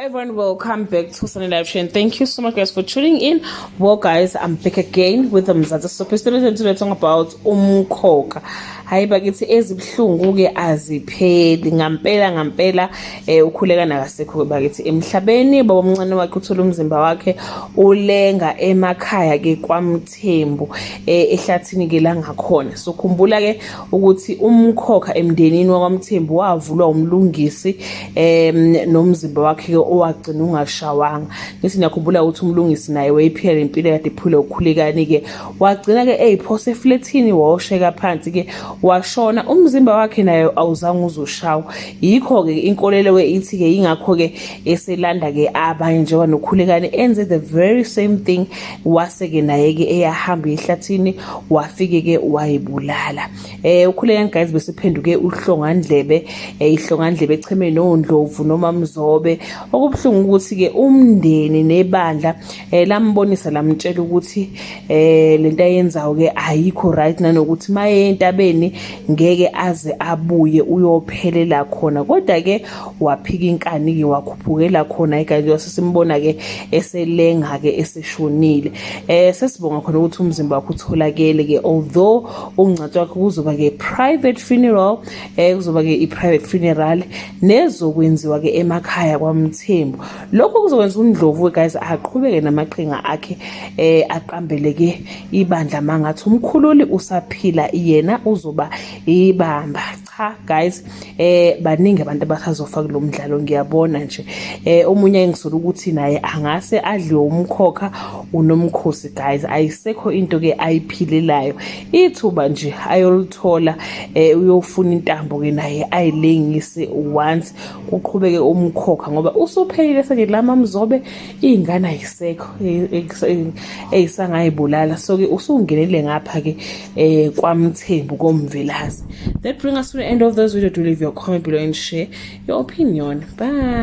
Everyone, welcome back to Sunny Live Show, and thank you so much guys for tuning in. Well guys, I'm back again with the Mzansi Soapie stories, and today talking about umkhokha. Hayi bakithi ezibhlungu ke azipheli ngampela ukhuleka nakasekho bakithi emhlabeni. Baba omncane wakhe uthola umzimba wakhe ulenga emakhaya ke kwaMthembu ehlathini ke la ngakhona. So khumbula ke ukuthi umkhokha emndenini wakwaMthembu wavulwa umlungisi nomzimba wakhe owagcina ungashawanga. Ngithi ngiyakhumbula ukuthi umlungisi naye wayephila impilo kade iphula ukhulekani ke wagcina ke eyiphose eflatini wawosheka phansi ke washona umzimba wakhe naye awuzange uzoshawa. Yikho ke inkolelo ke ithi ke ingakho ke eselanda ke abanye njengoba nokhulekani enze the very same thing wase ke naye ke eyahamba ehlathini wafike ke wayibulala. Ukhulekani guys besiphenduke uhlongandlebe ihlongandlebe echeme noNdlovu noma Mzobe. Okubhlungu ukuthi ke umndeni nebandla lambonisa lamtshela ukuthi lento ayenzayo ke ayikho right nanokuthi maye entabeni ngeke aze abuye uyophelela khona, kodwa ke waphika inkani ke wakhuphukela khona ikanje wasesimbona ke eselenga ke eseshonile. Sesibonga khona ukuthi umzimba wakhe utholakele ke, although ungcwatshwa wakhe kuzoba ke private funeral, kuzoba ke i-private funeral nezokwenziwa ke emakhaya kwaMthembu. Lokho kuzokwenza uNdlovu guys aqhubeke namaqhinga akhe aqambele ke ibandla mangathi umkhululi usaphila yena uzoba ibamba. Cha guys, baningi abantu abasazofa kulo mdlalo ngiyabona nje. Omunye engisola ukuthi naye angase adliwe umkhokha unomkhosi guys. Ayisekho into ke ayiphilelayo, ithuba nje ayolithola uyofuna intambo ke naye ayilengise once kuqhubeke umkhokha ngoba usuphelile sake lama Mzobe ingane ayisekho eyisangayibulala. So ke usungenele ngapha ke kwaMthembu komvelazi. That brings us to the end of this video. Do leave your comment below and share your opinion. Bye.